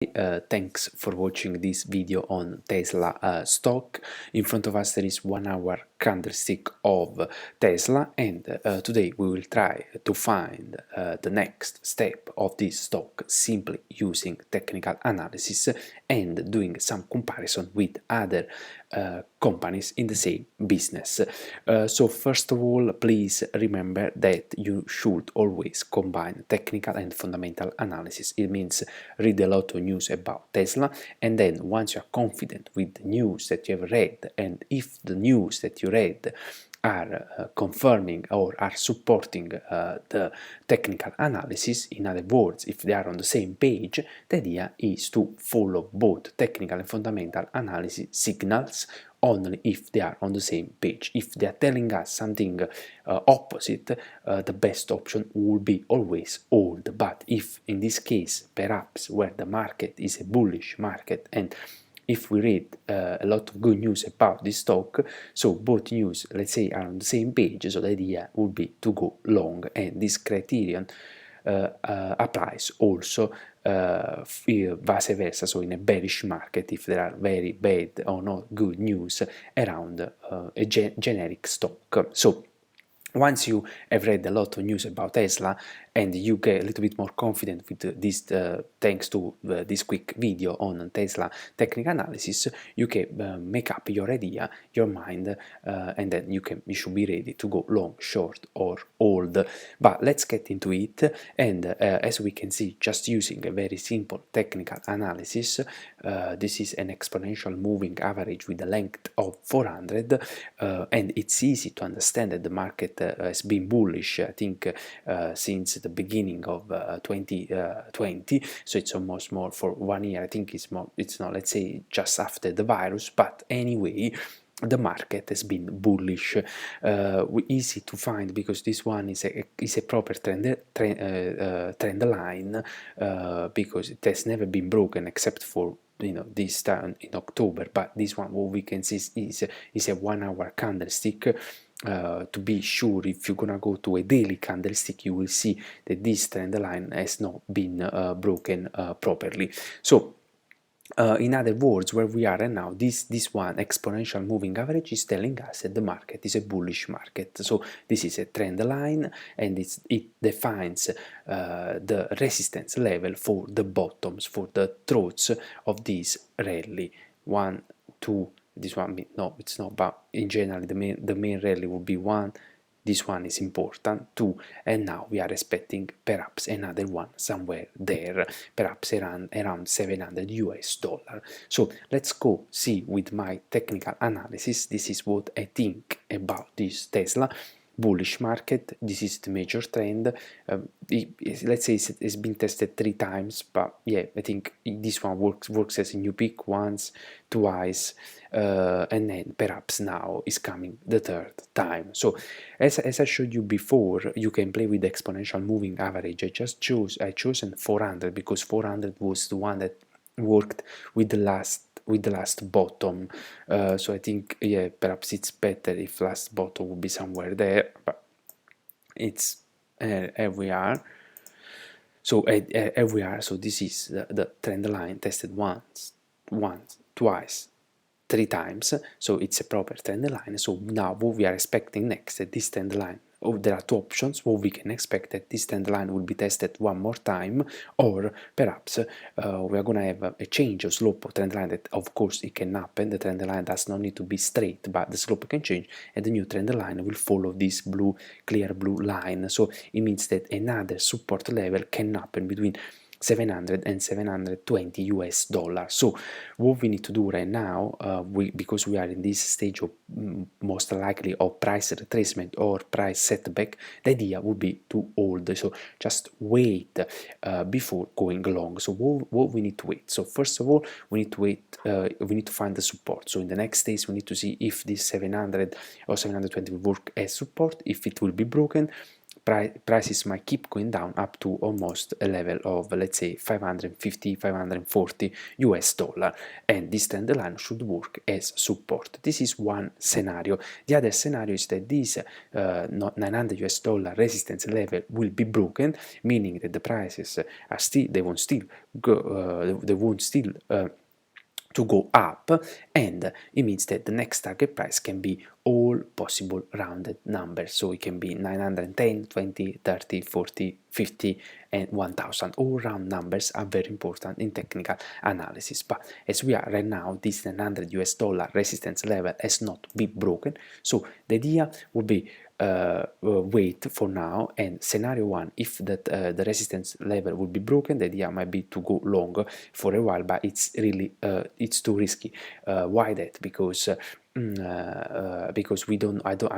Thanks for watching this video on Tesla stock. In front of us there is 1 hour candlestick of Tesla, and today we will try to find the next step of this stock simply using technical analysis and doing some comparison with other companies in the same business. So first of all, please remember that you should always combine technical and fundamental analysis. It means read a lot of news about Tesla, and then once you are confident with the news that you have read, and if the news that you read are confirming or are supporting the technical analysis, in other words, if they are on the same page, the idea is to follow both technical and fundamental analysis signals only if they are on the same page. If they are telling us something opposite, the best option will be always hold. But if in this case, perhaps where the market is a bullish market, and if we read a lot of good news about this stock, so both news, let's say, are on the same page, so the idea would be to go long, and this criterion applies also vice versa. So in a bearish market, if there are very bad or not good news around a generic stock. So once you have read a lot of news about Tesla and you get a little bit more confident with this, thanks to this quick video on Tesla technical analysis, you can make up your idea, your mind, and then you should be ready to go long, short, or hold. But let's get into it. And as we can see, just using a very simple technical analysis, this is an exponential moving average with a length of 400, and it's easy to understand that the market has been bullish, I think, since the beginning of 2020, so it's almost more for 1 year. I think it's not, let's say, just after the virus, but anyway, the market has been bullish. Easy to find because this one is a proper trend line, because it has never been broken except for this time in October. But this one, what we can see is a 1 hour candlestick. To be sure, if you're gonna go to a daily candlestick, you will see that this trend line has not been broken properly. So in other words, where we are right now, this one exponential moving average is telling us that the market is a bullish market. So this is a trend line, and it defines the resistance level for the bottoms, for the throats of this rally. 1, 2. This one, no, it's not, but in general, the main rally will be 1. This one is important, 2, and now we are expecting perhaps another one somewhere there, perhaps around $700. So let's go see with my technical analysis. This is what I think about this Tesla bullish market. This is the major trend. Let's say it's been tested 3 times, but yeah, I think this one works as a new peak once, twice, and then perhaps now is coming the 3rd time. So as I showed you before, you can play with the exponential moving average. I chosen 400 because 400 was the one that worked with the last bottom. So I think, yeah, perhaps it's better if last bottom would be somewhere there, but it's here we are. So here we are. So this is the trend line tested once, twice, 3 times. So it's a proper trend line. So now what we are expecting next, that this trend line, there are 2 options. What we can expect that this trend line will be tested 1 more time, or perhaps we are going to have a change of slope of trend line. That of course it can happen. The trend line does not need to be straight, but the slope can change, and the new trend line will follow this clear blue line. So it means that another support level can happen between 700 and 720 US dollars. So what we need to do right now, because we are in this stage of most likely of price retracement or price setback, the idea would be to hold. So just wait before going long. So what we need to wait. So first of all, we need to wait. We need to find the support. So in the next days, we need to see if this 700 or 720 will work as support, if it will be broken. prices might keep going down up to almost a level of, let's say, 550, 540 US dollar, and this trend line should work as support. This is one scenario. The other scenario is that this 900 US dollar resistance level will be broken, meaning that the prices are still, they won't still to go up, and it means that the next target price can be all possible rounded numbers. So it can be 910, 20, 30, 40, 50, and 1000. All round numbers are very important in technical analysis. But as we are right now, this 900 US dollar resistance level has not been broken. So the idea would be wait for now, and scenario one, if that the resistance level will be broken, the idea might be to go long for a while, but it's really it's too risky. Why that? Because I'm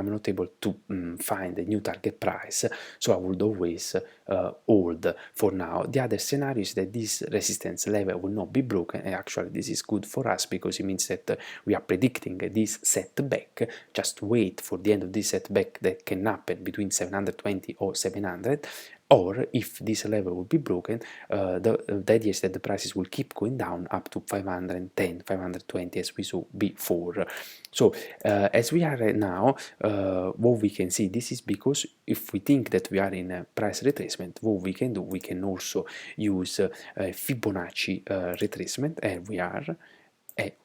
not able to find a new target price, so I would always hold for now. The other scenario is that this resistance level will not be broken, and actually this is good for us because it means that we are predicting this setback. Just wait for the end of this setback that can happen between 720 or 700, or if this level will be broken, the idea is that the prices will keep going down up to 510, 520 as we saw before. So as we are right now, what we can see, this is because if we think that we are in a price retracement, what we can do, we can also use Fibonacci retracement, and we are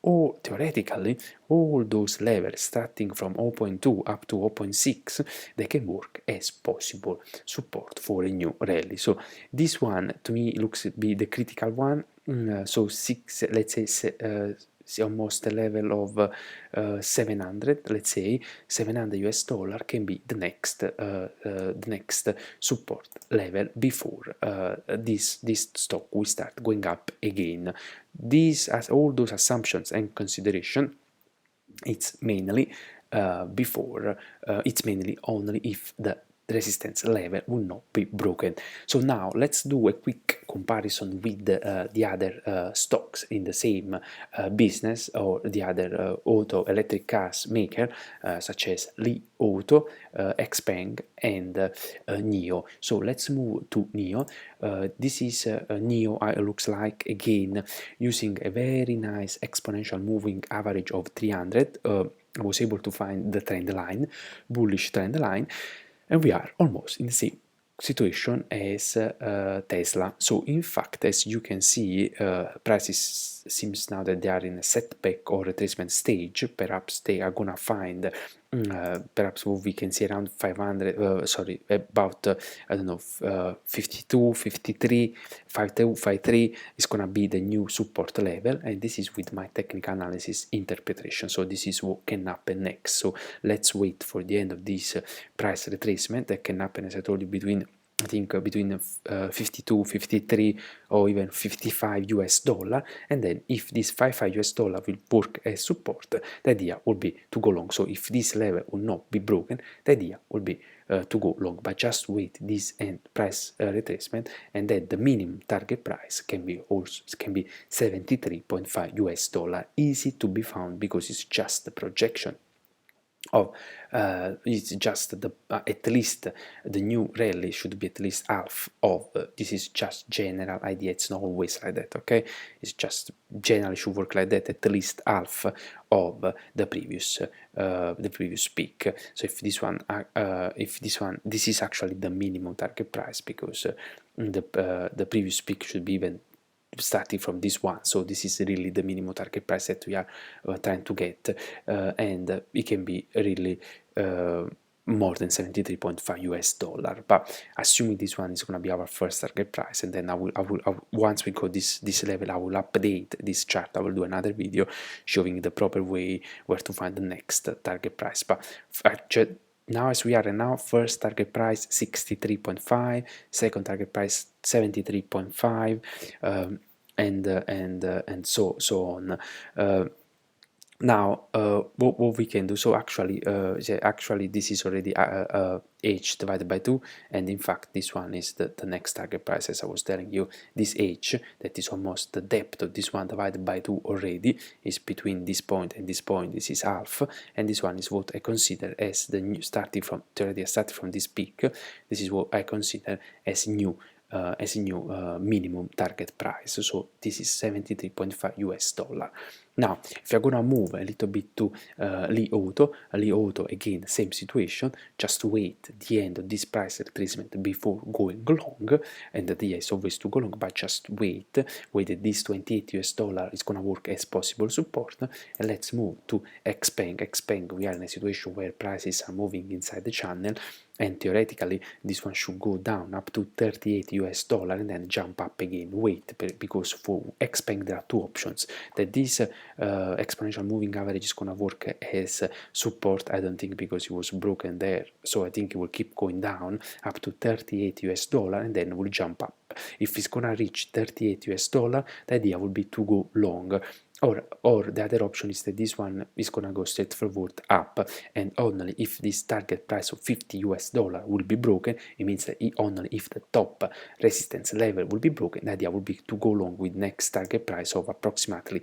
or theoretically all those levels starting from 0.2 up to 0.6, they can work as possible support for a new rally. So this one to me looks to be the critical one. So 6, let's say almost a level of 700, let's say 700 US dollar can be the next support level before this stock will start going up again. These, as all those assumptions and consideration, it's mainly it's mainly only if the resistance level will not be broken. So now let's do a quick comparison with the other stocks in the same business, or the other auto electric cars maker such as Li Auto, Xpeng, and NIO. So let's move to NIO. This is NIO, looks like, again using a very nice exponential moving average of 300. I was able to find the trend line, bullish trend line, and we are almost in the same situation as Tesla. So in fact, as you can see, prices seems now that they are in a setback or retracement stage. Perhaps they are gonna find perhaps what we can see around 500, sorry, about I don't know, 52, 53, 52, 53 is gonna be the new support level, and this is with my technical analysis interpretation. So this is what can happen next. So let's wait for the end of this price retracement that can happen, as I told you, between, I think, between 52, 53, or even 55 US dollar, and then if this 55 US dollar will work as support, the idea will be to go long. So if this level will not be broken, the idea will be to go long, but just wait this end price retracement, and then the minimum target price can be 73.5 US dollar. Easy to be found because it's just the projection of it's just the at least the new rally should be at least half of this is just general idea. It's not always like that, okay? It's just generally should work like that, at least half of the previous peak. So if this one this is actually the minimum target price, because the previous peak should be even starting from this one. So this is really the minimum target price that we are trying to get, and it can be really more than 73.5 US dollar. But assuming this one is going to be our first target price, and then I will once we go this level, I will update this chart. I will do another video showing the proper way where to find the next target price. But now, as we are now, first target price 63.5, second target price 73.5, and so on. Now, what we can do, so actually, actually this is already h divided by 2, and in fact this one is the next target price, as I was telling you. This h, that is almost the depth of this one divided by 2 already, is between this point and this point. This is half, and this one is what I consider as the new, starting from this peak. This is what I consider as new minimum target price. So this is 73.5 US dollar. Now, if you're gonna move a little bit to Li Auto again, same situation, just wait the end of this price retracement before going long, and the idea is always to go long, but just wait that this 28 US dollar is gonna work as possible support, and let's move to Xpeng. Xpeng, we are in a situation where prices are moving inside the channel, and theoretically this one should go down up to 38 US dollar and then jump up again. Wait, because for Xpeng there are two options: that this exponential moving average is gonna work as support. I don't think, because it was broken there, so I think it will keep going down up to 38 US dollar and then will jump up. If it's gonna reach 38 US dollar, the idea will be to go long. Or the other option is that this one is gonna go straight forward up, and only if this target price of 50 US dollar will be broken, it means that only if the top resistance level will be broken, the idea will be to go long with next target price of approximately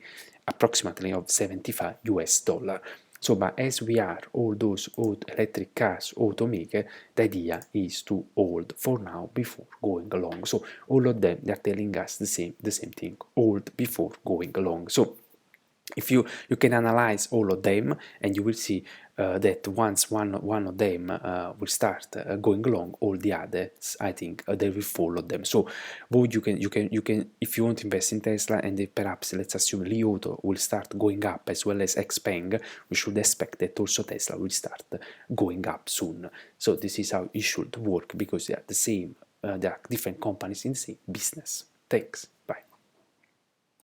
of 75 US dollar. So, but as we are all those electric cars automaker, the idea is to hold for now before going along. So all of them, they are telling us the same thing: hold before going along. So if you can analyze all of them, and you will see that once one of them will start going along, all the others, I think, they will follow them. So what you can if you want to invest in Tesla, and perhaps let's assume Li Auto will start going up as well as Xpeng, we should expect that also Tesla will start going up soon. So this is how it should work, because they are the same, they are different companies in the same business. Thanks.